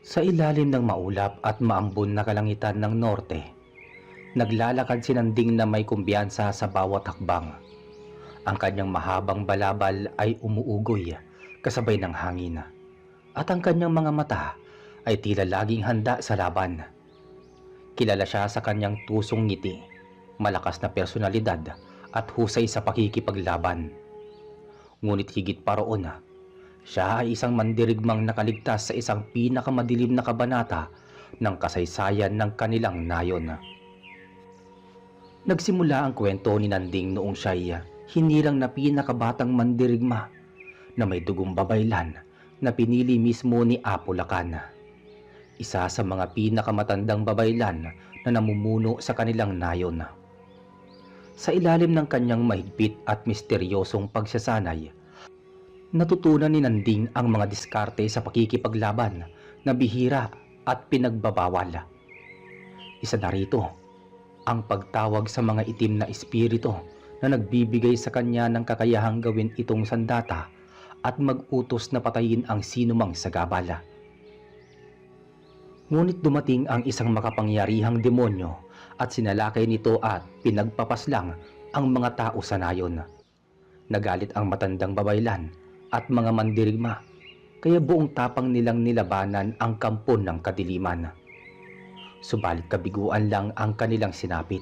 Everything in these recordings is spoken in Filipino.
Sa ilalim ng maulap at maambon na kalangitan ng norte, naglalakad si Nanding na may kumbiyansa sa bawat hakbang. Ang kanyang mahabang balabal ay umuugoy kasabay ng hangin, at ang kanyang mga mata ay tila laging handa sa laban. Kilala siya sa kanyang tusong ngiti, malakas na personalidad at husay sa pakikipaglaban. Ngunit higit pa roon, siya ay isang mandirigmang nakaligtas sa isang pinakamadilim na kabanata ng kasaysayan ng kanilang nayon. Nagsimula ang kwento ni Nanding noong siya'y hinirang na pinakabatang mandirigma na may dugong babaylan na pinili mismo ni Apo Lacan. Isa sa mga pinakamatandang babaylan na namumuno sa kanilang nayon. Sa ilalim ng kanyang mahigpit at misteryosong pagsasanay, natutunan ni Nanding ang mga diskarte sa pakikipaglaban na bihira at pinagbabawal. Isa na rito ang pagtawag sa mga itim na espiritu na nagbibigay sa kanya ng kakayahang gawin itong sandata at mag-utos na patayin ang sinumang sagabal. Ngunit dumating ang isang makapangyarihang demonyo at sinalakay nito at pinagpapaslang ang mga tao sa nayon. Nagalit ang matandang babaylan at mga mandirigma, kaya buong tapang nilang nilabanan ang kampo ng kadiliman. Subalit kabiguan lang ang kanilang sinapit.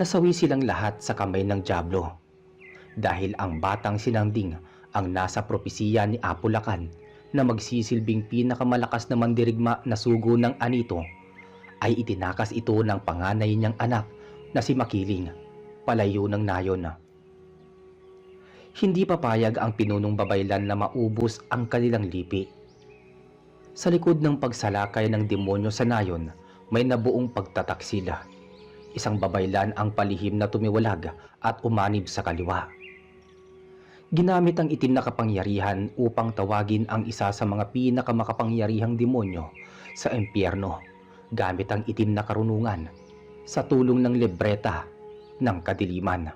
Nasawi silang lahat sa kamay ng dyablo, dahil ang batang si Nanding ang nasa propesiya ni Apo Lacan na magsisilbing pinakamalakas na mandirigma na sugo ng anito, ay itinakas ito ng panganay niyang anak na si Makiling, palayo ng nayon. Hindi papayag ang pinunong babaylan na maubos ang kanilang lipi. Sa likod ng pagsalakay ng demonyo sa nayon, may nabuong pagtataksil. Isang babaylan ang palihim na tumiwalag at umanib sa kaliwa. Ginamit ang itim na kapangyarihan upang tawagin ang isa sa mga pinakamakapangyarihang demonyo sa impyerno gamit ang itim na karunungan sa tulong ng libreta ng kadiliman.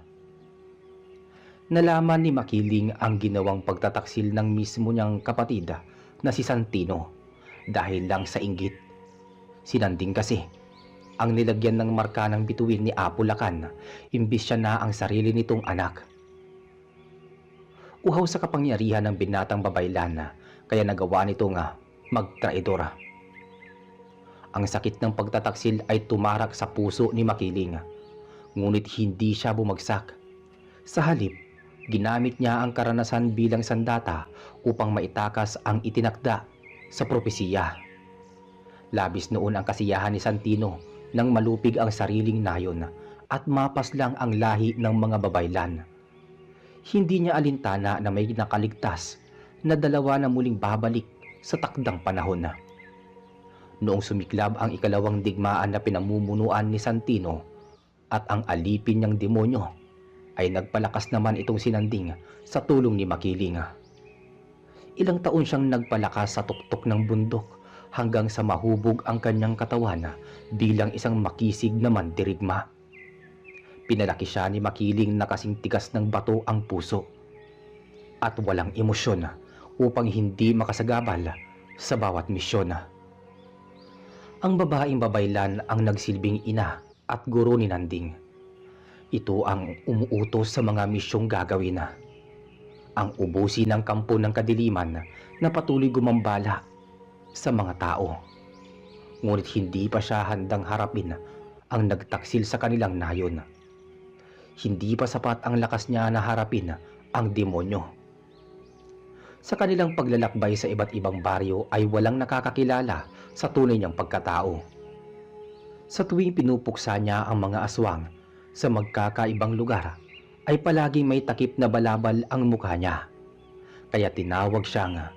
Nalaman ni Makiling ang ginawang pagtataksil ng mismo niyang kapatid na si Santino dahil lang sa inggit. Si Nanding kasi ang nilagyan ng marka ng bituin ni Apo Lacan imbis siya na ang sarili nitong anak. Uhaw sa kapangyarihan ng binatang babaylan kaya nagawa nito nga magtraidora. Ang sakit ng pagtataksil ay tumarak sa puso ni Makiling, ngunit hindi siya bumagsak. Sa halip, ginamit niya ang karanasan bilang sandata upang maitakas ang itinakda sa propesiya. Labis noon ang kasiyahan ni Santino nang malupig ang sariling nayon at mapaslang ang lahi ng mga babaylan. Hindi niya alintana na may nakaligtas na dalawa na muling babalik sa takdang panahon. Noong sumiklab ang ikalawang digmaan na pinamumunuan ni Santino at ang alipin niyang demonyo, ay nagpalakas naman itong si Nanding sa tulong ni Makiling. Ilang taon siyang nagpalakas sa tuktok ng bundok hanggang sa mahubog ang kanyang katawan bilang isang makisig na mandirigma. Pinalaki siya ni Makiling na kasing tigas ng bato ang puso at walang emosyon upang hindi makasagabal sa bawat misyon. Ang babaeng babaylan ang nagsilbing ina at guro ni Nanding. Ito ang umuutos sa mga misyong gagawin. Ang ubusin ng kampo ng kadiliman na patuloy gumambala sa mga tao. Ngunit hindi pa siya handang harapin ang nagtaksil sa kanilang nayon. Hindi pa sapat ang lakas niya na harapin ang demonyo. Sa kanilang paglalakbay sa iba't ibang baryo ay walang nakakakilala sa tunay niyang pagkatao. Sa tuwing pinupuksa niya ang mga aswang sa magkakaibang lugar, ay palaging may takip na balabal ang mukha niya. Kaya tinawag siyang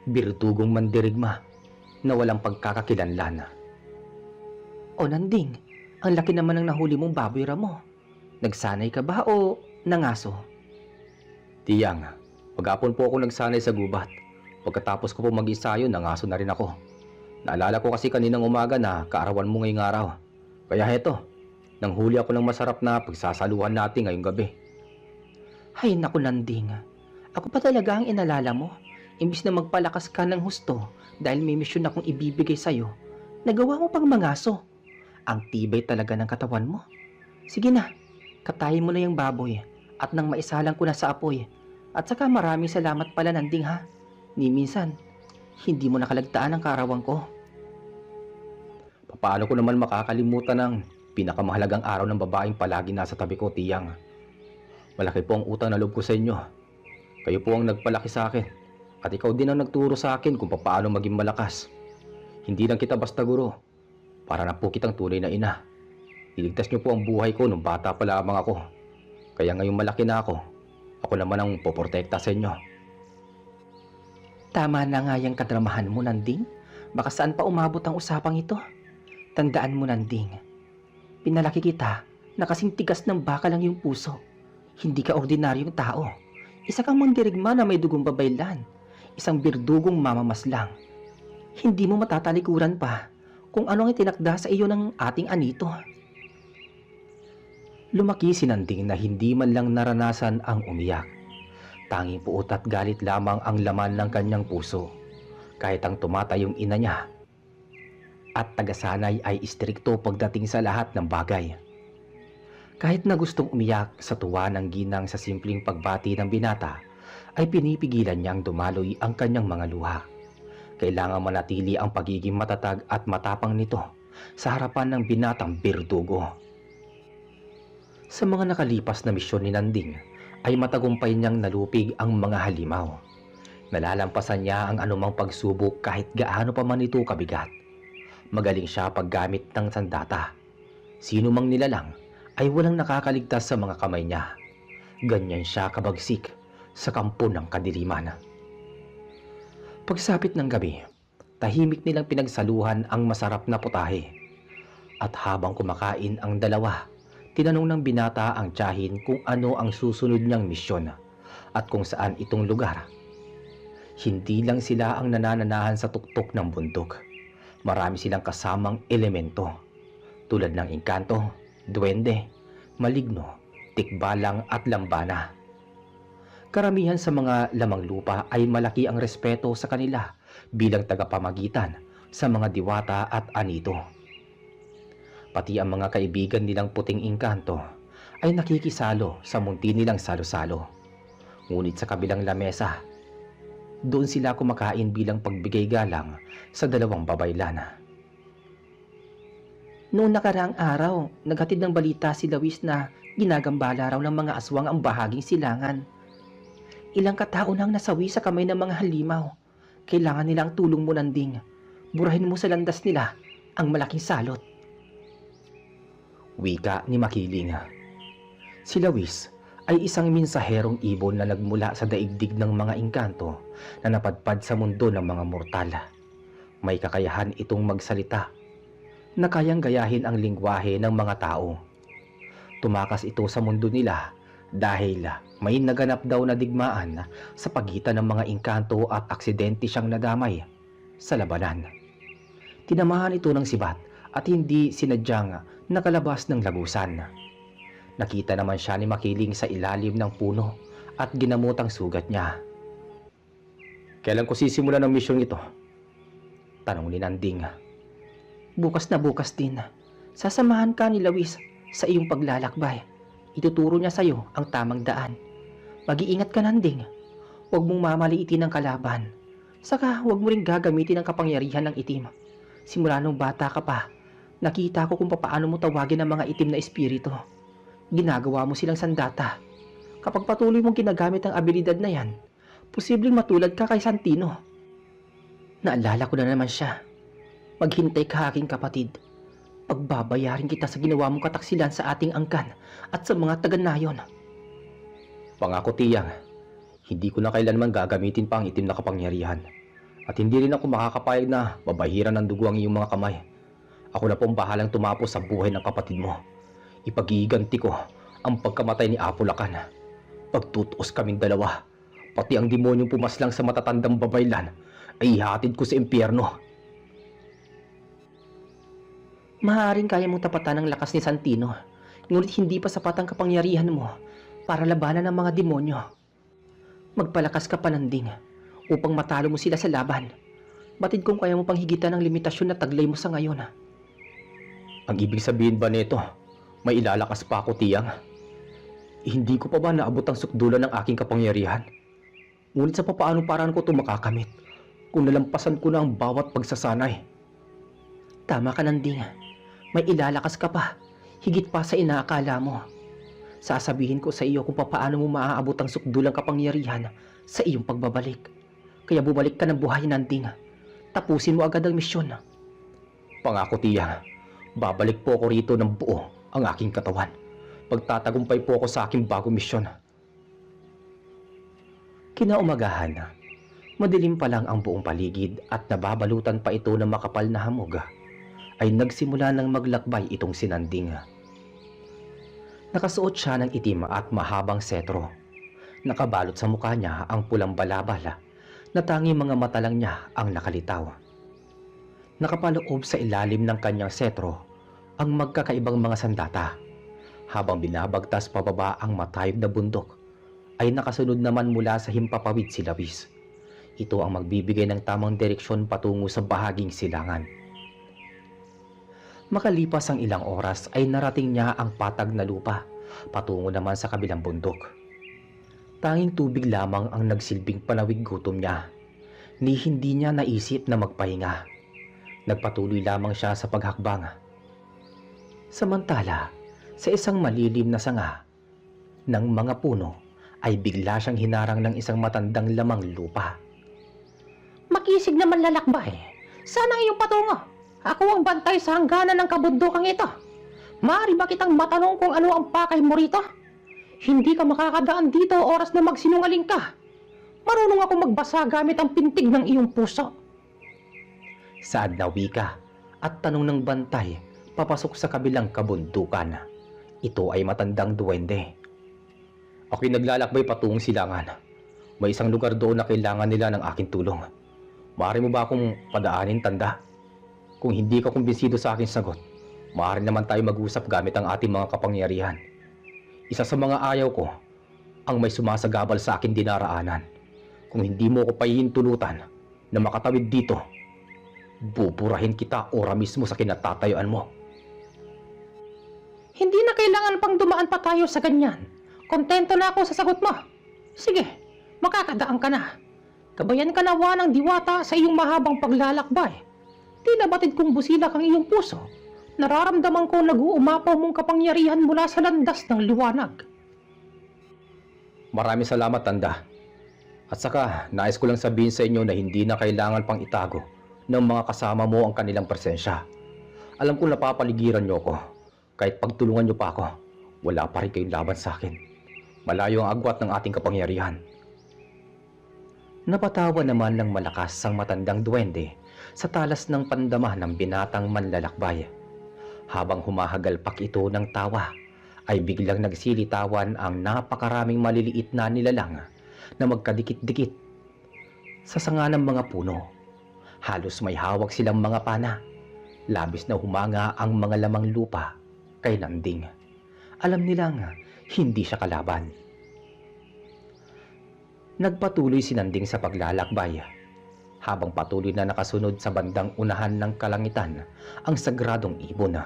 birtugong mandirigma na walang pagkakakilanlan. O Nanding, ang laki naman ng nahuli mong baboy ramo. Nagsanay ka ba o nangaso? Tiyang, maghapon po ako nagsanay sa gubat. Pagkatapos ko po mag-isayo, nangaso na rin ako. Naalala ko kasi kaninang umaga na kaarawan mo ngayong araw. Kaya heto, nanghuli ako ng masarap na pagsasaluhan natin ngayong gabi. Hay naku Nanding, ako pa talaga ang inalala mo. Imbis na magpalakas ka ng husto dahil may misyon akong ibibigay sa'yo, nagawa mo pang mangaso. Ang tibay talaga ng katawan mo. Sige na, katayin mo na yung baboy at nang maisalang ko na sa apoy. At saka maraming salamat pala Nanding ha. Ni minsan, hindi mo nakalagtaan ang kaarawan ko. Paano ko naman makakalimutan ang pinakamahalagang araw ng babaeng palagi nasa tabi ko, Tiyang? Malaki po ang utang na loob ko sa inyo. Kayo po ang nagpalaki sa akin. At ikaw din ang nagturo sa akin kung paano maging malakas. Hindi lang kita basta guro. Para na po kitang tunay na ina. Iligtas niyo po ang buhay ko nung bata pa lamang ako. Kaya ngayong malaki na ako, ako naman ang poprotekta sa inyo. Tama na nga yung kadramahan mo, Nanding. Baka saan pa umabot ang usapang ito? Tandaan mo, Nanding. Pinalaki kita na kasing tigas ng baka lang yung puso. Hindi ka ordinaryong tao. Isa kang mandirigma na may dugong babaylan. Isang birdugong mamamaslang. Hindi mo matatalikuran pa kung ano ang itinakda sa iyo ng ating anito. Lumaki si Nanding na hindi man lang naranasan ang umiyak. Tanging puot at galit lamang ang laman ng kanyang puso. Kahit ang tumatayong ina niya at tagasanay ay istrikto pagdating sa lahat ng bagay. Kahit na gustong umiyak sa tuwa ng ginang sa simpleng pagbati ng binata, ay pinipigilan niyang dumaloy ang kanyang mga luha. Kailangan manatili ang pagiging matatag at matapang nito sa harapan ng binatang birdugo. Sa mga nakalipas na misyon ni Nanding, ay matagumpay niyang nalupig ang mga halimaw. Nalalampasan niya ang anumang pagsubok kahit gaano pa man ito kabigat. Magaling siya paggamit ng sandata. Sino mang nilalang ay walang nakakaligtas sa mga kamay niya. Ganyan siya kabagsik sa kampo ng kadiliman. Pagsapit ng gabi, tahimik nilang pinagsaluhan ang masarap na putahe. At habang kumakain ang dalawa, tinanong ng binata ang tiyahin kung ano ang susunod niyang misyon at kung saan itong lugar. Hindi lang sila ang nanananahan sa tuktok ng bundok. Marami silang kasamang elemento tulad ng engkanto, duwende, maligno, tikbalang at lambana. Karamihan sa mga lamang lupa ay malaki ang respeto sa kanila bilang tagapamagitan sa mga diwata at anito. Pati ang mga kaibigan nilang puting engkanto ay nakikisalo sa munti nilang salo-salo. Ngunit sa kabilang lamesa, doon sila kumakain bilang pagbigay galang sa dalawang babaylan. Noong nakaraang araw, naghatid ng balita si Lawis na ginagambala raw ng mga aswang ang bahaging silangan. Ilang katao nang nasawi sa kamay ng mga halimaw. Kailangan nila ang tulong mo, Nanding. Burahin mo sa landas nila ang malaking salot. Wika ni Makiling. Si Lawis ay isang mensaherong ibon na nagmula sa daigdig ng mga engkanto na napadpad sa mundo ng mga mortal. May kakayahan itong magsalita na kayang gayahin ang lingwahe ng mga tao. Tumakas ito sa mundo nila dahil may naganap daw na digmaan sa pagitan ng mga engkanto at aksidente siyang nadamay sa labanan. Tinamahan ito ng sibat at hindi sinadyang nakalabas ng lagusan. Nakita naman siya ni Makiling sa ilalim ng puno at ginamutang sugat niya. Kailan ko sisimulan ang misyong ito? Tanong ni Nanding. Bukas na bukas din. Sasamahan ka ni Lawis sa iyong paglalakbay. Ituturo niya sa iyo ang tamang daan. Mag-iingat ka, Nanding. Huwag mong mamaliitin ang kalaban. Saka huwag mo rin gagamitin ang kapangyarihan ng itim. Simula nung bata ka pa, nakita ko kung paano mo tawagin ang mga itim na espiritu. Ginagawa mo silang sandata. Kapag patuloy mong ginagamit ang abilidad na yan, posibleng matulad ka kay Santino. Naalala ko na naman siya. Maghintay ka, aking kapatid. Pagbabayarin kita sa ginawa mong kataksilan sa ating angkan at sa mga taga-nayon. Pangako, Tiyang, hindi ko na kailanman gagamitin pa ang itim na kapangyarihan. At hindi rin ako makakapayag na babahiran ng dugo ang iyong mga kamay. Ako na pong bahalang tumapos sa buhay ng kapatid mo. Ipag-iiganti ko ang pagkamatay ni Apulakan. Pagtutuos kaming dalawa, pati ang demonyong pumaslang sa matatandang babaylan ay ihatid ko sa impyerno. Maaaring kaya mong tapatan ang lakas ni Santino, ngunit hindi pa sapat ang kapangyarihan mo para labanan ang mga demonyo. Magpalakas ka pa, Nanding. upang matalo mo sila sa laban. Batid kung kaya mo pang higitan ng limitasyon na taglay mo sa ngayon. Ang ibig sabihin ba nito, may ilalakas pa ako, Tiyang? Hindi ko pa ba naabot ang sukdulan ng aking kapangyarihan? Ngunit sa papaanong paraan ko ito makakamit kung nalampasan ko na ang bawat pagsasanay? Tama ka, Nanding. May ilalakas ka pa, higit pa sa inaakala mo. Sasabihin ko sa iyo kung papaano mo maaabot ang sukdulang kapangyarihan sa iyong pagbabalik. Kaya bumalik ka ng buhay, Nanding. Tapusin mo agad ang misyon. Pangako, Tiyang. Babalik po ako rito ng buo ang aking katawan. Pagtatagumpay po ako sa aking bagong misyon. Kinaumagahan, madilim pa lang ang buong paligid at nababalutan pa ito ng makapal na hamog, ay nagsimula ng maglakbay itong si Nanding. Nakasuot siya ng itim at mahabang setro. Nakabalot sa mukha niya ang pulang balabal na tanging mga mata lang niya ang nakalitaw. Nakapaloob sa ilalim ng kanyang setro ang magkakaibang mga sandata. Habang binabagtas pababa ang matayog na bundok, ay nakasunod naman mula sa himpapawid si Lawis. Ito ang magbibigay ng tamang direksyon patungo sa bahaging silangan. Makalipas ang ilang oras ay narating niya ang patag na lupa, patungo naman sa kabilang bundok. Tanging tubig lamang ang nagsilbing panawid gutom niya, ni hindi niya naisip na magpahinga. Nagpatuloy lamang siya sa paghakbang. Samantala, sa isang malilim na sanga ng mga puno, ay bigla siyang hinarang ng isang matandang lamang lupa. Makisig naman, lalakbay. Saan ang iyong patungo? Ako ang bantay sa hangganan ng kabundukang ito. Maaari ba kitang matanong kung ano ang pakay mo rito? Hindi ka makakadaan dito oras na magsinungaling ka. Marunong ako magbasa gamit ang pintig ng iyong puso. Saad na wika at tanong ng bantay papasok sa kabilang kabundukan. Ito ay matandang duwende. Ako'y naglalakbay patungong silangan. May isang lugar doon na kailangan nila ng aking tulong. Maaari mo ba akong padaanin, tanda? Kung hindi ka kumbinsido sa aking sagot, maaari naman tayo mag-usap gamit ang ating mga kapangyarihan. Isa sa mga ayaw ko, ang may sumasagabal sa aking dinaraanan. Kung hindi mo ko pahihintulutan na makatawid dito, buburahin kita ora mismo sa kinatatayuan mo. Hindi na kailangan pang dumaan pa tayo sa ganyan. Kontento na ako sa sagot mo. Sige, makakadaan ka na. Kabayan ka nawa ng diwata sa iyong mahabang paglalakbay. Di na batid kong busilak ang iyong puso. Nararamdaman ko nag-uumapaw mong kapangyarihan mula sa landas ng liwanag. Maraming salamat, tanda. At saka, nais ko lang sabihin sa inyo na hindi na kailangan pang itago ng mga kasama mo ang kanilang presensya. Alam kong napapaligiran niyo ko. Kahit pagtulungan niyo pa ako, wala pa rin kayong laban sa akin. Malayo ang agwat ng ating kapangyarihan. Napatawa naman ng malakas ang matandang duwende sa talas ng pandama ng binatang manlalakbay. Habang humahagalpak ito ng tawa, ay biglang nagsilitawan ang napakaraming maliliit na nilalang na magkadikit-dikit sa sanga ng mga puno. Halos may hawak silang mga pana. Labis na humanga ang mga lamang lupa kay Nanding. Alam nilang hindi siya kalaban. Nagpatuloy si Nanding sa paglalakbay. Habang patuloy na nakasunod sa bandang unahan ng kalangitan ang sagradong ibon.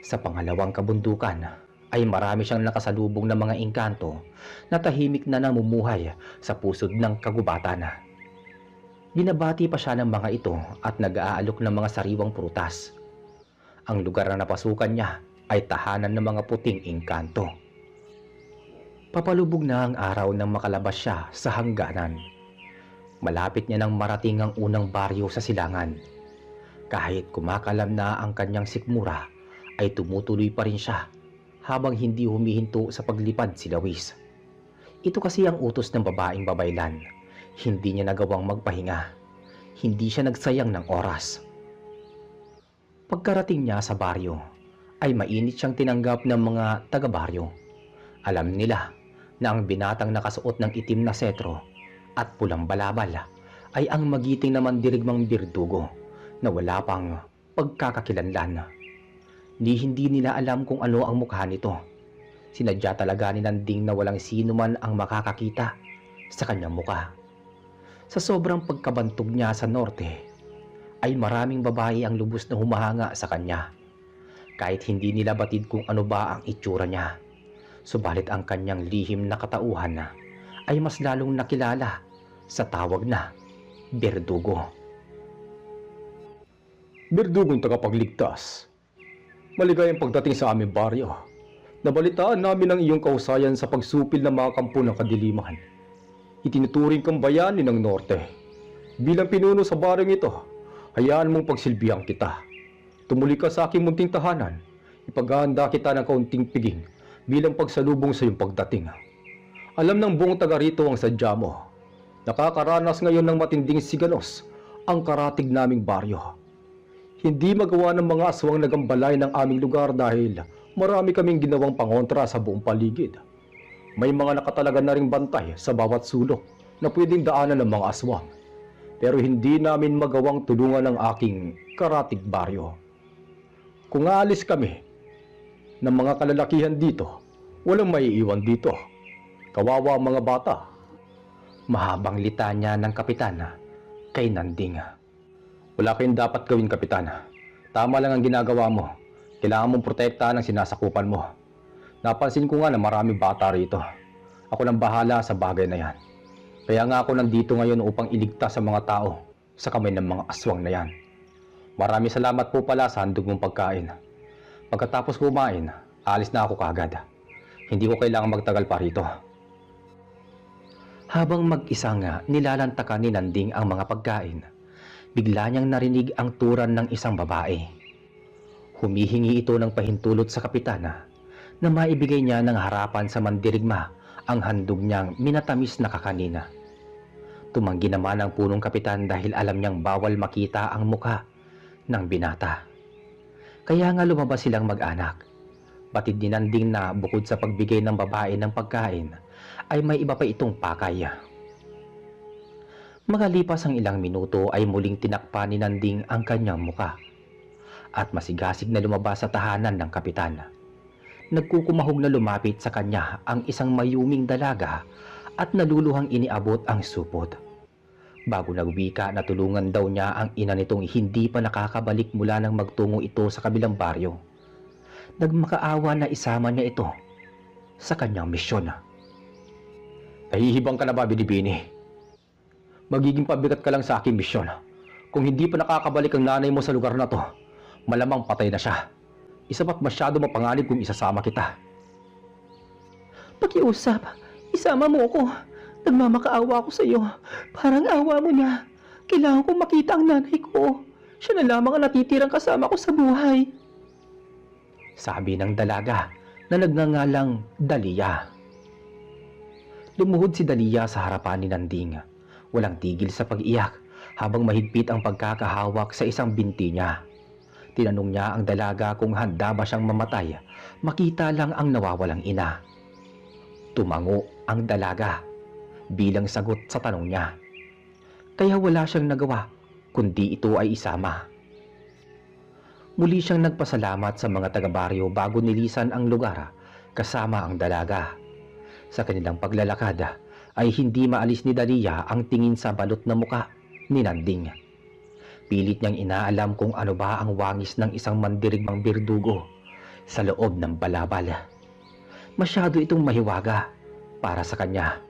Sa pangalawang kabundukan ay marami siyang nakasalubong na mga engkanto na tahimik na namumuhay sa pusod ng kagubatan. Binabati pa siya ng mga ito at nag-aalok ng mga sariwang prutas. Ang lugar na napasukan niya ay tahanan ng mga puting engkanto. Papalubog na ang araw nang makalabas siya sa hangganan. Malapit niya nang marating ang unang baryo sa silangan. Kahit kumakalam na ang kanyang sikmura, ay tumutuloy pa rin siya habang hindi humihinto sa paglipad si Lawis. Ito kasi ang utos ng babaeng babaylan. Hindi niya nagawang magpahinga. Hindi siya nagsayang ng oras. Pagkarating niya sa baryo, ay mainit siyang tinanggap ng mga taga-baryo. Alam nila na ang binatang nakasuot ng itim na setro at pulang balabal ay ang magiting na mandirigmang birdugo na wala pang pagkakakilanlan. Hindi nila alam kung ano ang mukha nito. Sinadya talaga ni Nanding na walang sino man ang makakakita sa kanyang mukha. Sa sobrang pagkabantog niya sa norte, ay maraming babae ang lubos na humahanga sa kanya. Kahit hindi nila batid kung ano ba ang itsura niya, subalit ang kanyang lihim na katauhan ay mas lalong nakilala sa tawag na Berdugo. Berdugong tagapagligtas, maligayang pagdating sa aming baryo. Nabalitaan namin ang iyong kahusayan sa pagsupil ng mga kampo ng kadiliman. Itinuturing kang bayani ng norte. Bilang pinuno sa baryong ito, hayaan mong pagsilbihan kita. Tumuli ka sa aking munting tahanan. Ipaghahanda kita ng kaunting piging bilang pagsalubong sa iyong pagdating. Alam ng buong taga rito ang sadya mo. Nakakaranas ngayon ng matinding siganos ang karatig naming baryo. Hindi magawa ng mga aswang nagambalay ng aming lugar dahil marami kaming ginawang pangontra sa buong paligid. May mga nakatalaga na ring bantay sa bawat sulok na pwedeng daanan ng mga aswang. Pero hindi namin magawang tulungan ang aking karatig baryo. Kung aalis kami ng mga kalalakihan dito, walang maiiwan dito. Kawawa ang mga bata. Mahabang litanya ng kapitan kay Nanding. Wala kayong dapat gawin, kapitan. Tama lang ang ginagawa mo. Kailangan mong protektahan ang sinasakupan mo. Napansin ko nga na maraming bata rito. Ako nang bahala sa bagay na yan. Kaya nga ako nandito ngayon upang iligtas sa mga tao sa kamay ng mga aswang na yan. Maraming salamat po pala sa handog mong pagkain. Pagkatapos kumain, alis na ako kaagad. Hindi ko kailangan magtagal pa rito. Habang mag-isa nga nilalantakan ni Nanding ang mga pagkain, bigla niyang narinig ang turan ng isang babae. Humihingi ito ng pahintulot sa kapitana na maibigay niya ng harapan sa mandirigma ang handog niyang minatamis na kakanina. Tumanggi naman ang punong kapitan dahil alam niyang bawal makita ang mukha ng binata. Kaya nga lumabas silang mag-anak. Batid ni Nanding na bukod sa pagbigay ng babae ng pagkain, ay may iba pa itong pakay. Makalipas ang ilang minuto ay muling tinakpan ni Nanding ang kanyang muka. At masigasig na lumabas sa tahanan ng kapitan. Nagkukumahog na lumapit sa kanya ang isang mayuming dalaga at naluluhang iniabot ang supot. Bago nagwika na tulungan daw niya ang ina nitong hindi pa nakakabalik mula nang magtungo ito sa kabilang baryo. Nagmakaawa na isama niya ito sa kanyang misyon. Nahihibang ka na ba, Binibini? Magiging pabigat ka lang sa aking misyon. Kung hindi pa nakakabalik ang nanay mo sa lugar na to, malamang patay na siya. Isa pa't masyado mapanganib kung isasama kita. Pakiusap, isama mo ako. Nagmamakaawa ako sa iyo. Parang awa mo na. Kailangan kong makita ang nanay ko. Siya na lamang ang natitirang kasama ko sa buhay. Sabi ng dalaga na nagngangalang Dalia. Lumuhod si Dalia sa harapan ni Nanding. Walang tigil sa pag-iyak habang mahigpit ang pagkakahawak sa isang binti niya. Tinanong niya ang dalaga kung handa ba siyang mamatay, makita lang ang nawawalang ina. Tumango ang dalaga bilang sagot sa tanong niya. Kaya wala siyang nagawa kundi ito ay isama. Muli siyang nagpasalamat sa mga taga-baryo bago nilisan ang lugar kasama ang dalaga. Sa kanilang paglalakad ay hindi maalis ni Dalia ang tingin sa balot na muka ni Nanding. Pilit niyang inaalam kung ano ba ang wangis ng isang mandirigmang Berdugo sa loob ng balabal. Masyado itong mahiwaga para sa kanya.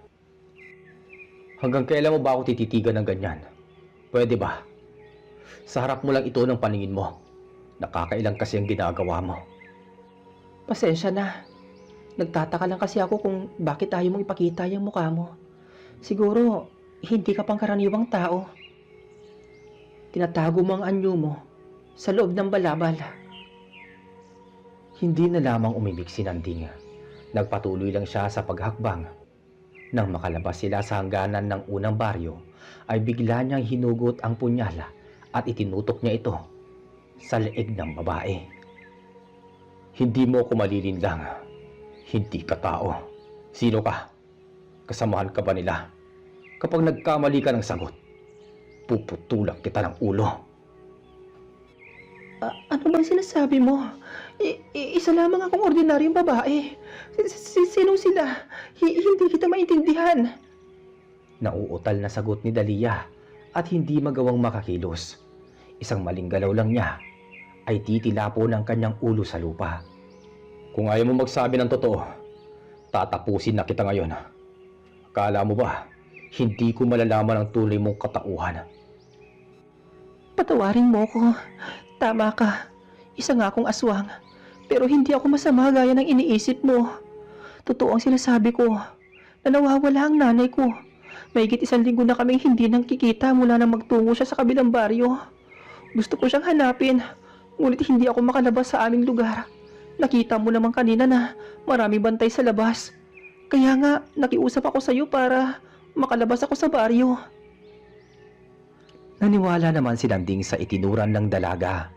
Hanggang kailan mo ba ako tititigan ng ganyan? Pwede ba? Sa harap mo lang ito ng paningin mo. Nakakailang kasi ang ginagawa mo. Pasensya na. Nagtataka lang kasi ako kung bakit ayaw mong ipakita yung mukha mo. Siguro, hindi ka pang karaniwang tao. Tinatago mo ang anyo mo sa loob ng balabal. Hindi na lamang umibig si Nanding. Nagpatuloy lang siya sa paghakbang. Nang makalabas sila sa hangganan ng unang baryo, ay bigla niyang hinugot ang punyal at itinutok niya ito sa leeg ng babae. Hindi mo ko malilinlang. Hindi ka tao. Sino ka? Kasamahan ka ba nila? Kapag nagkamali ka ng sagot, puputulan kita ng ulo. Ano bang sinasabi mo? Isa lamang akong ordinaryong babae. Sino sila? Hindi kita maintindihan. Nauutal na sagot ni Dalia at hindi magawang makakilos. Isang maling galaw lang niya ay titila po ng kanyang ulo sa lupa. Kung ayaw mo magsabi ng totoo, tatapusin na kita ngayon. Akala mo ba, hindi ko malalaman ang tunay mong katauhan? Patawarin mo ko. Tama ka. Isa nga akong aswang. Pero hindi ako masama gaya ng iniisip mo. Totoo ang sinasabi ko na nawawala ang nanay ko. Mahigit 1 linggo na kaming hindi nang kikita mula nang magtungo siya sa kabilang baryo. Gusto ko siyang hanapin, ngunit hindi ako makalabas sa aming lugar. Nakita mo naman kanina na marami bantay sa labas. Kaya nga, nakiusap ako sa iyo para makalabas ako sa baryo. Naniwala naman si Nanding sa itinuran ng dalaga.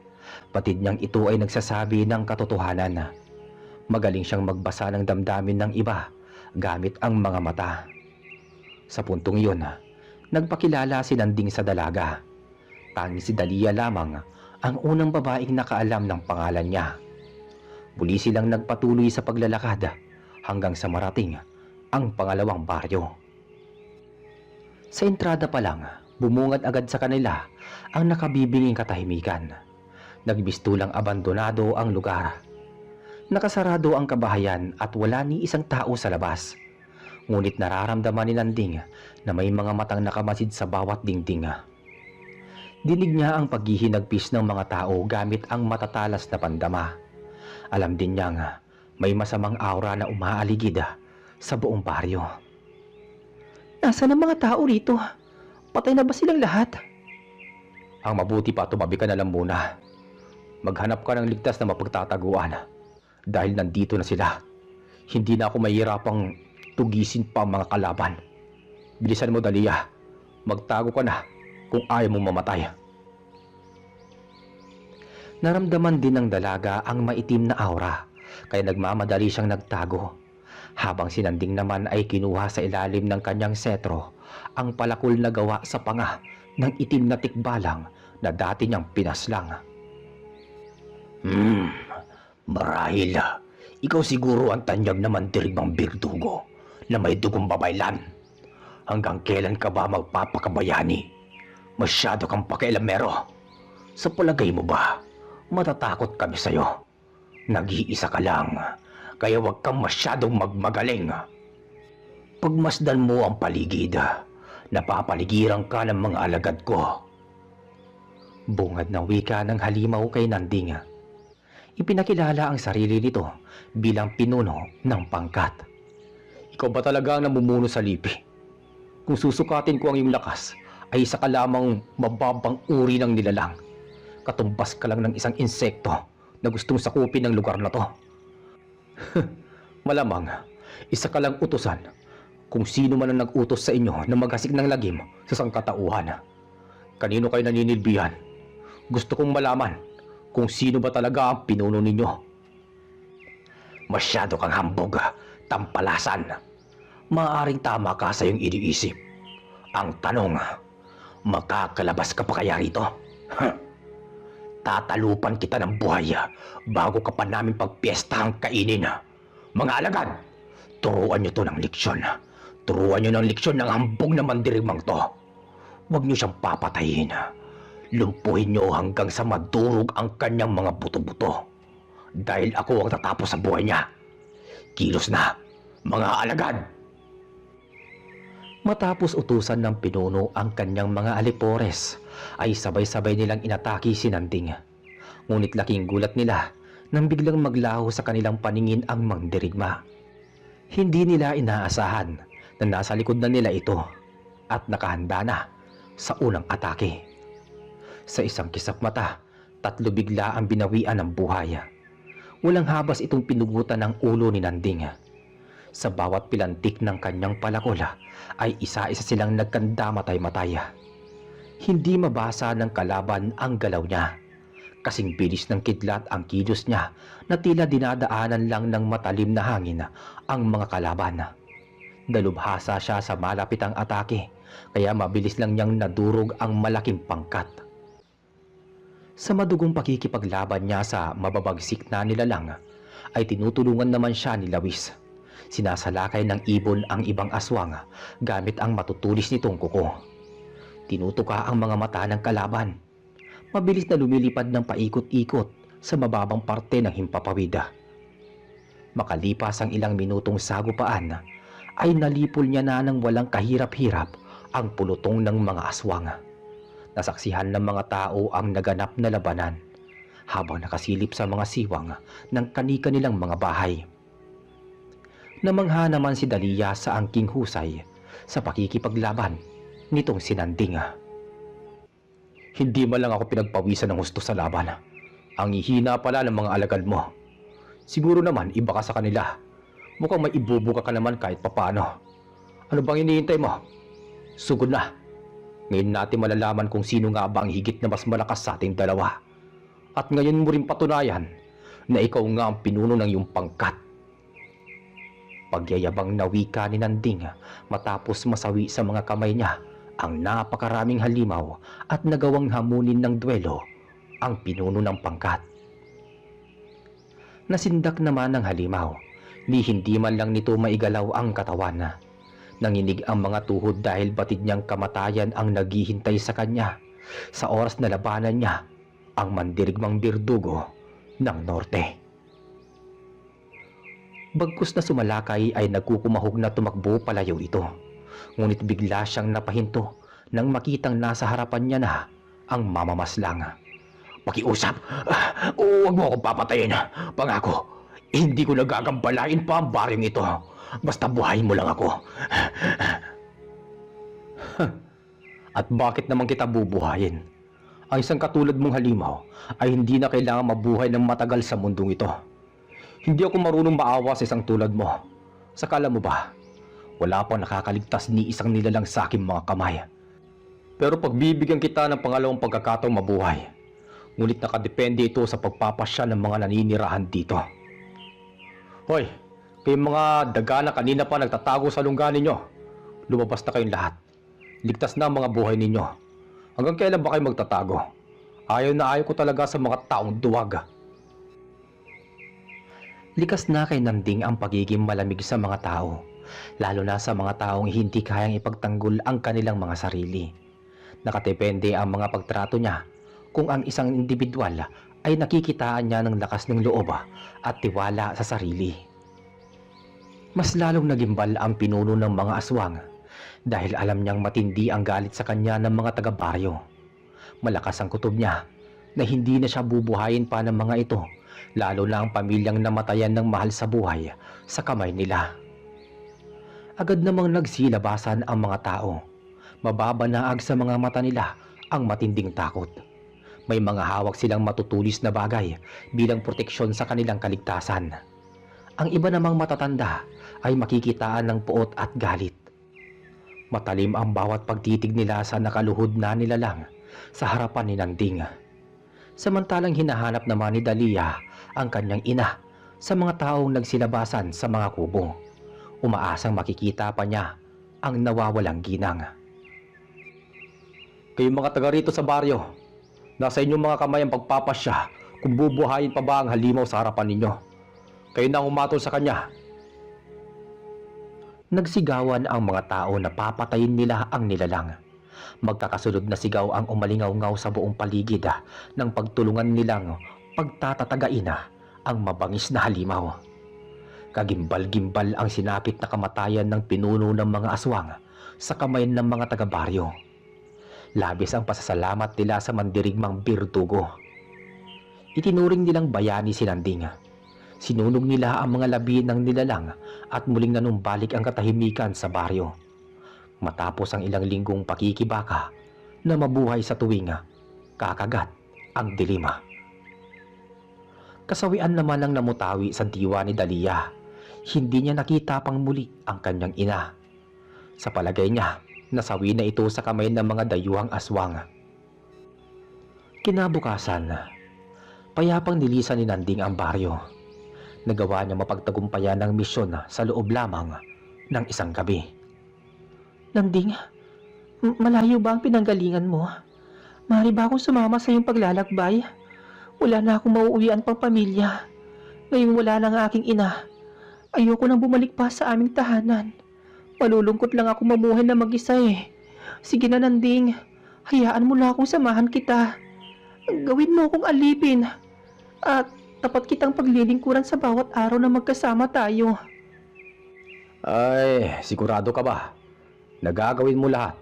Patid niyang ito ay nagsasabi ng katotohanan. Magaling siyang magbasa ng damdamin ng iba gamit ang mga mata. Sa puntong iyon, nagpakilala si Nanding sa dalaga. Tanging si Dalia lamang ang unang babaeng nakaalam ng pangalan niya. Muli silang nagpatuloy sa paglalakad hanggang sa marating ang pangalawang baryo. Sa entrada pa lang, bumungad agad sa kanila ang nakabibinging katahimikan. Nagbistulang abandonado ang lugar. Nakasarado ang kabahayan at wala ni isang tao sa labas. Ngunit nararamdaman ni Nanding na may mga matang nakamasid sa bawat dingding. Dinig niya ang paghihinagpis ng mga tao gamit ang matatalas na pandama. Alam din niyang may masamang aura na umaaligid sa buong baryo. Nasaan ang mga tao rito? Patay na ba silang lahat? Ang mabuti pa, tumabi ka na lang muna. Maghanap ka ng ligtas na mapagtataguan. Dahil nandito na sila, hindi na ako mahirapang tugisin pa ang mga kalaban. Bilisan mo, Dalia. Magtago ka na kung ayaw mong mamatay. Naramdaman din ng dalaga ang maitim na aura, kaya nagmamadali siyang nagtago. Habang si Nanding naman ay kinuha sa ilalim ng kanyang setro ang palakol na gawa sa panga ng itim na tikbalang na dati niyang pinaslang. Marahil, ikaw siguro ang tanyag na mandirigmang birdugo na may dugong babaylan. Hanggang kailan ka ba magpapakabayani? Masyado kang pakialamero. Sa palagay mo ba, matatakot kami sa'yo? Nag-iisa ka lang, kaya huwag kang masyadong magmagaling. Pagmasdan mo ang paligid, napapaligiran ka ng mga alagad ko. Bungad ng wika ng halimaw kay Nanding. Ipinakilala ang sarili nito bilang pinuno ng pangkat. Ikaw ba talaga ang namumuno sa lipi? Kung susukatin ko ang iyong lakas, ay isa ka lamang mababang uri ng nilalang. Katumbas ka lang ng isang insekto na gustong sakupin ng lugar na to. Malamang, isa ka lang utusan kung sino man ang nag-utos sa inyo na maghasik ng lagim sa sangkatauhan. Kanino kayo naninilbihan? Gusto kong malaman kung sino ba talaga ang pinuno ninyo. Masyado kang hambog, tampalasan. Maaaring tama ka sa iyong iniisip. Ang tanong, makakalabas ka pa kaya rito? Tatalupan kita ng buhay bago ka pa namin pagpiestahang kainin. Mga alagad, turuan niyo to ng leksyon. Turuan niyo ng leksyon ng hambog na mandirigmang to. Huwag niyo siyang papatayin. Lumpuhin niyo hanggang sa madurog ang kanyang mga buto-buto. Dahil ako ang tatapos sa buhay niya. Kilos na, mga alagad! Matapos utusan ng pinuno ang kanyang mga alipores, ay sabay-sabay nilang inatake si Nanding. Ngunit laking gulat nila nang biglang maglaho sa kanilang paningin ang mandirigma. Hindi nila inaasahan na nasa likod na nila ito at nakahanda na sa unang atake. Sa isang kisap mata, 3 bigla ang binawian ng buhay. Walang habas itong pinugutan ng ulo ni Nanding. Sa bawat pilantik ng kanyang palakol ay isa-isa silang nagkandamatay-matay. Hindi mabasa ng kalaban ang galaw niya. Kasing bilis ng kidlat ang kilos niya na tila dinadaanan lang ng matalim na hangin ang mga kalaban. Dalubhasa siya sa malapitang atake, kaya mabilis lang niyang nadurog ang malaking pangkat. Sa madugong pakikipaglaban niya sa mababagsik na nilalang, ay tinutulungan naman siya ni Lawis. Sinasalakay ng ibon ang ibang aswang gamit ang matutulis nitong kuko. Tinutuka ang mga mata ng kalaban. Mabilis na lumilipad ng paikot-ikot sa mababang parte ng himpapawid. Makalipas ang ilang minutong sagupaan, ay nalipol niya na ng walang kahirap-hirap ang pulutong ng mga aswang. Nasaksihan ng mga tao ang naganap na labanan habang nakasilip sa mga siwang ng kani-kanilang mga bahay. Namangha naman si Dalia sa angking husay sa pakikipaglaban nitong si Nanding. Hindi man lang ako pinagpawisan ng husto sa laban. Ang ihina pala ng mga alagad mo. Siguro naman iba ka sa kanila. Mukhang may ibubuka ka naman kahit papano. Ano bang iniintay mo? Sugod na. Ngayon natin malalaman kung sino nga ba ang higit na mas malakas sa ating dalawa. At ngayon mo rin patunayan na ikaw nga ang pinuno ng iyong pangkat. Pagyayabang na wika ni Nanding matapos masawi sa mga kamay niya ang napakaraming halimaw at nagawang hamunin ng duelo ang pinuno ng pangkat. Nasindak naman ng halimaw, ni hindi man lang nito maigalaw ang katawan. Nanginig ang mga tuhod dahil batid niyang kamatayan ang naghihintay sa kanya sa oras na labanan niya ang mandirigmang birdugo ng norte. Bagkus na sumalakay ay nagkukumahog na tumakbo palayo ito. Ngunit bigla siyang napahinto nang makitang nasa harapan niya na ang mamamaslang. Pakiusap! Huwag mo akong papatayin! Pangako, hindi ko nagagambalain pa ang baryong ito. Basta buhayin mo lang ako. At bakit naman kita bubuhayin? Ang isang katulad mong halimaw ay hindi na kailangan mabuhay ng matagal sa mundong ito. Hindi ako marunong maawa sa isang tulad mo. Sakala mo ba, wala pang nakakaligtas ni isang nilalang sa aking mga kamay. Pero pagbibigyan kita ng pangalawang pagkakataong mabuhay, ngunit nakadepende ito sa pagpapasya ng mga naninirahan dito. Hoy, kayong mga daga na kanina pa nagtatago sa lungga ninyo, lumabas na kayong lahat. Ligtas na ang mga buhay ninyo. Hanggang kailan ba kayo magtatago? Ayaw na ayaw ko talaga sa mga taong duwag. Likas na kay Nanding ang pagiging malamig sa mga tao, lalo na sa mga taong hindi kayang ipagtanggol ang kanilang mga sarili. Nakadepende ang mga pagtrato niya kung ang isang individual ay nakikitaan niya ng lakas ng loob at tiwala sa sarili. Mas lalong nagimbal ang pinuno ng mga aswang dahil alam niyang matindi ang galit sa kanya ng mga taga-baryo. Malakas ang kutob niya na hindi na siya bubuhayin pa ng mga ito, lalo na ang pamilyang namatayan ng mahal sa buhay sa kamay nila. Agad namang nagsilabasan ang mga tao. Mababanaag sa mga mata nila ang matinding takot. May mga hawak silang matutulis na bagay bilang proteksyon sa kanilang kaligtasan. Ang iba namang matatanda ay makikitaan ng puot at galit. Matalim ang bawat pagtitig nila sa nakaluhod na nilalang sa harapan ni Nanding. Samantalang hinahanap naman ni Dalia ang kanyang ina sa mga taong nagsilabasan sa mga kubo. Umaasang makikita pa niya ang nawawalang ginang. Kayong mga taga rito sa baryo, nasa inyong mga kamay ang pagpapasya kung bubuhayin pa ba ang halimaw sa harapan ninyo. Kayo na ang umatol sa kanya. Nagsigawan ang mga tao na papatayin nila ang nilalang. Magkakasunod na sigaw ang umalingaw-ngaw sa buong paligid ng pagtulungan nilang pagtatatagain ang mabangis na halimaw. Kagimbal-gimbal ang sinapit na kamatayan ng pinuno ng mga aswang sa kamay ng mga taga-baryo. Labis ang pasasalamat nila sa mandirigmang birdugo. Itinuring nilang bayani si Nanding. Sinunog nila ang mga labi ng nilalang at muling nanumbalik ang katahimikan sa baryo. Matapos ang ilang linggong pakikibaka na mabuhay sa tuwing kakagat ang dilima. Kasawian naman ang namutawi sa diwa ni Dalia. Hindi niya nakita pang muli ang kanyang ina. Sa palagay niya, nasawi na ito sa kamay ng mga dayuhang aswang. Kinabukasan, payapang nilisan ni Nanding ang baryo. Nagawa niya mapagtagumpayan ng misyon sa loob lamang ng isang gabi. Nanding, malayo ba ang pinanggalingan mo? Maaari ba akong sumama sa iyong paglalakbay? Wala na akong mauuwian pang pamilya. Ngayong wala na ang aking ina. Ayoko nang bumalik pa sa aming tahanan. Malulungkot lang ako mamuhay na mag-isa eh. Sige na, Nanding. Hayaan mo lang akong samahan kita. Gawin mo akong alipin. At tapat kitang paglilingkuran sa bawat araw na magkasama tayo. Ay, sigurado ka ba? Nagagawin mo lahat.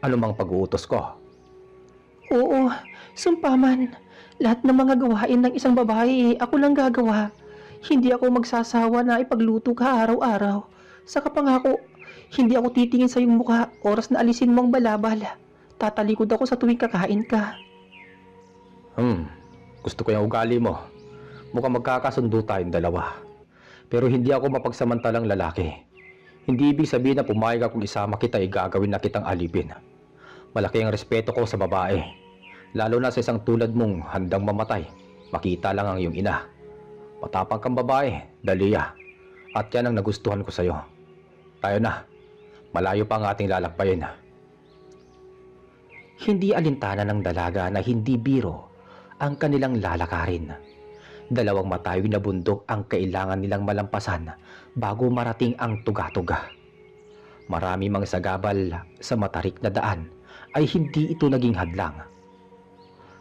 Ano mang pag-uutos ko? Oo, sumpaman. Lahat ng mga gawain ng isang babae, ako lang gagawa. Hindi ako magsasawa na ipagluto ka araw-araw. Saka pangako, hindi ako titingin sa iyong mukha oras na alisin mo ang balabal. Tatalikod ako sa tuwing kakain ka. Gusto ko yung ugali mo. Mukhang magkakasundo tayong dalawa. Pero hindi ako mapagsamantalang lalaki. Hindi ibig sabihin na pumayag akong isama kita ay gagawin na kitang alipin. Malaki ang respeto ko sa babae. Lalo na sa isang tulad mong handang mamatay. Makita lang ang iyong ina. Matapang kang babae, Dalia. At yan ang nagustuhan ko sa'yo. Tayo na. Malayo pa ang ating lalakbayin. Hindi alintana ng dalaga na hindi biro ang kanilang lalakarin. Dalawang matayoy na bundok ang kailangan nilang malampasan bago marating ang tuga-tuga. Marami mang sagabal sa matarik na daan ay hindi ito naging hadlang.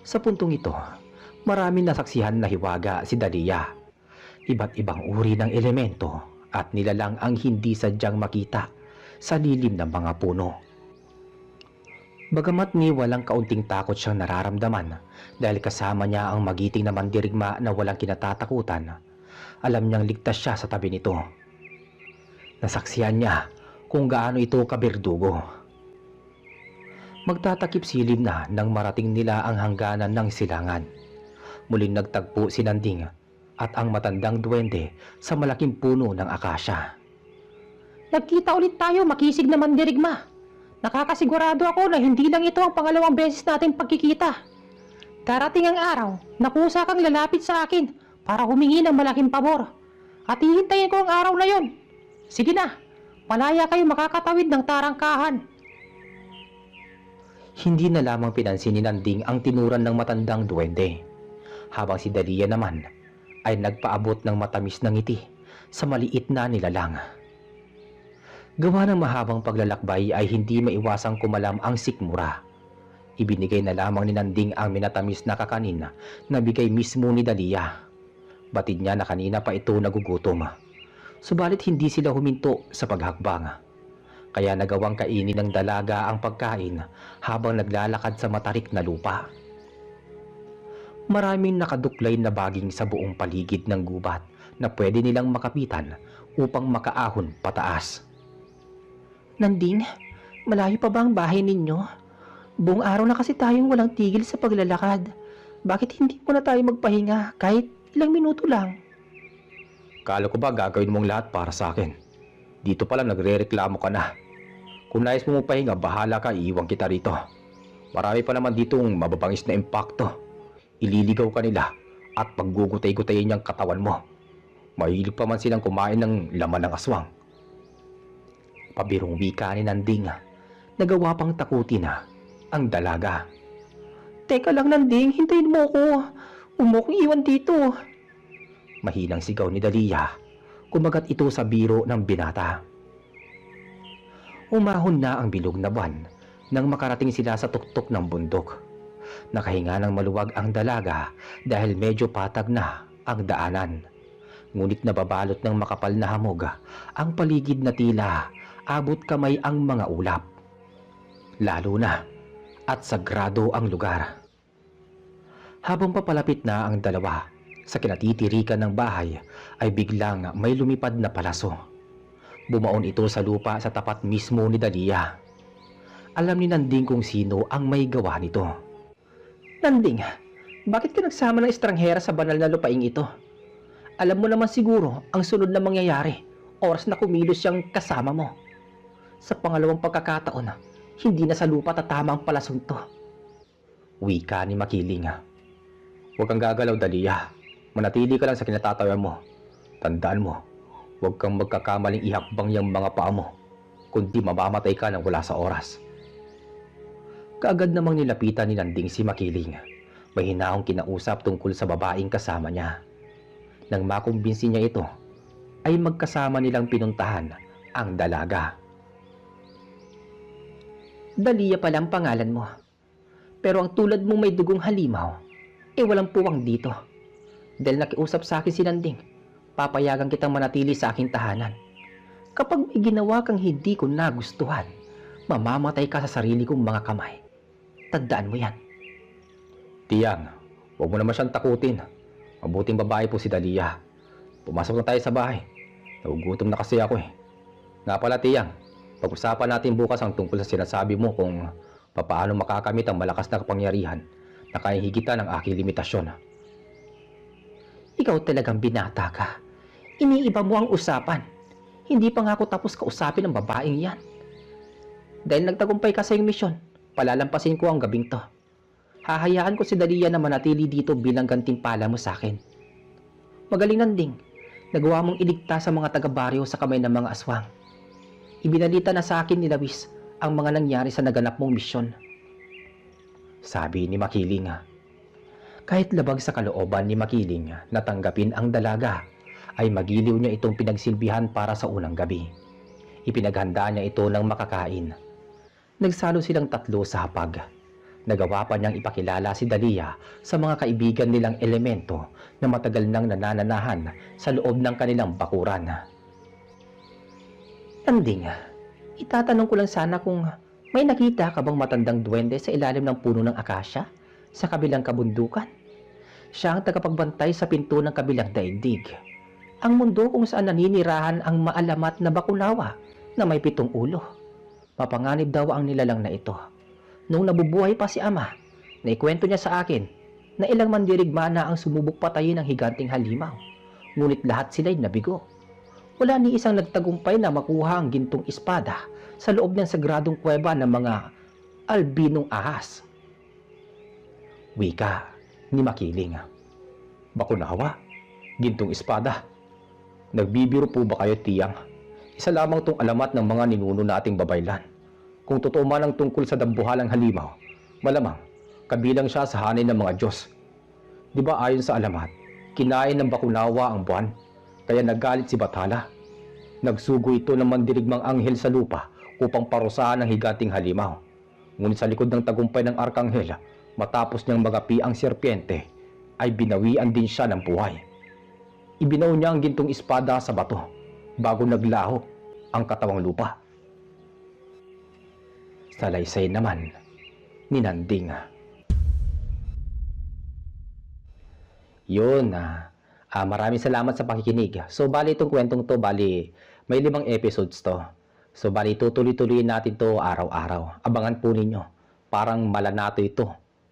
Sa puntong ito, marami nasaksihan na hiwaga si Dalia. Iba't ibang uri ng elemento at nilalang ang hindi sadyang makita sa lilim ng mga puno. Bagamat ni walang kaunting takot siyang nararamdaman dahil kasama niya ang magiting na mandirigma na walang kinatatakutan, alam niyang ligtas siya sa tabi nito. Nasaksihan niya kung gaano ito kabirdugo. Magtatakip silim na nang marating nila ang hangganan ng silangan. Muling nagtagpo si Nanding at ang matandang duwende sa malaking puno ng akasya. Nagkita ulit tayo, makisig na mandirigma. Nakakasigurado ako na hindi lang ito ang pangalawang beses natin pagkikita. Darating ang araw na kusa kang lalapit sa akin para humingi ng malaking pabor. At hihintayin ko ang araw na yon. Sige na, malaya kayo makakatawid ng tarangkahan. Hindi na lamang pinansin ni Nanding ang tinuran ng matandang duwende, habang si Dalia naman ay nagpaabot ng matamis na ngiti sa maliit na nilalang. Gawa ng mahabang paglalakbay ay hindi maiwasang kumalam ang sikmura. Ibinigay na lamang ni Nanding ang minatamis na kakanin na bigay mismo ni Dalia. Batid niya na kanina pa ito nagugutom. Subalit hindi sila huminto sa paghakbang. Kaya nagawang kainin ng dalaga ang pagkain habang naglalakad sa matarik na lupa. Maraming nakaduklay na baging sa buong paligid ng gubat na pwede nilang makapitan upang makaahon pataas. Nanding, malayo pa ba ang bahay ninyo? Buong araw na kasi tayong walang tigil sa paglalakad. Bakit hindi mo na tayo magpahinga kahit ilang minuto lang? Kala ko ba gagawin mong lahat para sa akin? Dito pala nagre-reklamo ka na. Kung nais mo pahinga, bahala ka, iiwan kita rito. Marami pa naman ditong mababangis na impakto. Ililigaw ka nila at paggugutay-gutayin niyang katawan mo. Mahilig pa man silang kumain ng laman ng aswang. Pabirong wika ni Nanding. Nagawa pang takutin ang dalaga. Teka lang, Nanding, hintayin mo ko. Huwag mo kong iwan dito. Mahinang sigaw ni Dalia. Kumagat ito sa biro ng binata. Umahon na ang bilog na buwan nang makarating sila sa tuktok ng bundok. Nakahinga ng maluwag ang dalaga dahil medyo patag na ang daanan. Ngunit nababalot ng makapal na hamog ang paligid na tila abot kamay ang mga ulap. Lalo na at sagrado ang lugar. Habang papalapit na ang dalawa sa kinatitirikan ng bahay ay biglang may lumipad na palaso. Bumaon ito sa lupa sa tapat mismo ni Dalia. Alam ni Nanding kung sino ang may gawa nito. Nanding, bakit ka nagsama ng estranghera sa banal na lupaing ito? Alam mo naman siguro ang sunod na mangyayari oras na kumilos siyang kasama mo. Sa pangalawang pagkakataon, hindi na sa lupa tatama ang palasong to. Wika ni Makiling. Huwag kang gagalaw, Dalia. Manatili ka lang sa kinatatayan mo. Tandaan mo, huwag kang magkakamaling ihakbang yung mga paa mo, kundi mamamatay ka nang wala sa oras. Kaagad namang nilapitan ni Nanding si Makiling. May hinahong kinausap tungkol sa babaeng kasama niya. Nang makumbinsi niya ito, ay magkasama nilang pinuntahan ang dalaga. Dalia pala ang pangalan mo. Pero ang tulad mong may dugong halimaw, walang puwang dito. Dahil nakiusap sa akin si Nanding, papayagan kitang manatili sa aking tahanan. Kapag may ginawa kang hindi ko nagustuhan, mamamatay ka sa sarili kong mga kamay. Tandaan mo yan. Tiyang, huwag mo naman siyang takutin. Mabuting babae po si Dalia. Pumasok na tayo sa bahay. Nagugutom na kasi ako eh. Nga pala Tiyang, pag-usapan natin bukas ang tungkol sa sinasabi mo kung papaano makakamit ang malakas na kapangyarihan na kaya higitan ng aking limitasyon. Ikaw talagang binata ka. Iniiba mo ang usapan. Hindi pa nga ako tapos kausapin ang babaeng yan. Dahil nagtagumpay ka sa iyong misyon, palalampasin ko ang gabing to. Hahayaan ko si Dalia na manatili dito bilang gantimpala mo sa akin. Magaling Nanding, nagawa mong iligtas sa mga taga-baryo sa kamay ng mga aswang. Ibinalita na sa akin ni Lawis ang mga nangyari sa naganap mong misyon. Sabi ni Makiling. Kahit labag sa kalooban ni Makiling na tanggapin ang dalaga, ay magiliw niya itong pinagsilbihan para sa unang gabi. Ipinaghanda niya ito ng makakain. Nagsalo silang tatlo sa hapag. Nagawa pa niyang ipakilala si Dalia sa mga kaibigan nilang elemento na matagal nang nanananahan sa loob ng kanilang bakuran. Nanding, itatanong ko lang sana kung may nakita ka bang matandang duwende sa ilalim ng puno ng akasya sa kabilang kabundukan? Siya ang tagapagbantay sa pinto ng kabilang daigdig. Ang mundo kung saan naninirahan ang maalamat na bakunawa na may 7 ulo. Mapanganib daw ang nilalang na ito. Nung nabubuhay pa si Ama, naikwento niya sa akin na ilang mandirigma na ang sumubok patayin ng higanting halimaw. Ngunit lahat sila'y nabigo. Wala ni isang nagtagumpay na makuha ang gintong espada sa loob ng sagradong kuweba ng mga albinong ahas. Wika ni Makiling. Bakunawa? Gintong espada? Nagbibiro po ba kayo, Tiyang? Isa lamang tong alamat ng mga ninuno nating babaylan. Kung totoo man ang tungkol sa dambuhalang halimaw, malamang kabilang siya sa hanay ng mga Diyos. Di ba ayon sa alamat, kinain ng bakunawa ang buwan, kaya nagalit si Bathala. Nagsugo ito ng mandirigmang anghel sa lupa upang parusahan ang higanting halimaw. Ngunit sa likod ng tagumpay ng arkanghel, matapos niyang magapi ang serpiente, ay binawian din siya ng buhay. Ibinaw niya ang gintong espada sa bato bago naglaho ang katawang lupa. Salaysay naman ni Nanding. Yun, maraming salamat sa pakikinig. So, bali itong kwentong to, bali may 5 episodes to. So, bali tutuloy-tuloy natin to araw-araw. Abangan po ninyo. Parang malanato ito.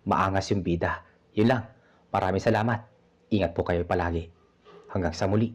Maangas yung bida. Yun lang. Maraming salamat. Ingat po kayo palagi. Hanggang sa muli.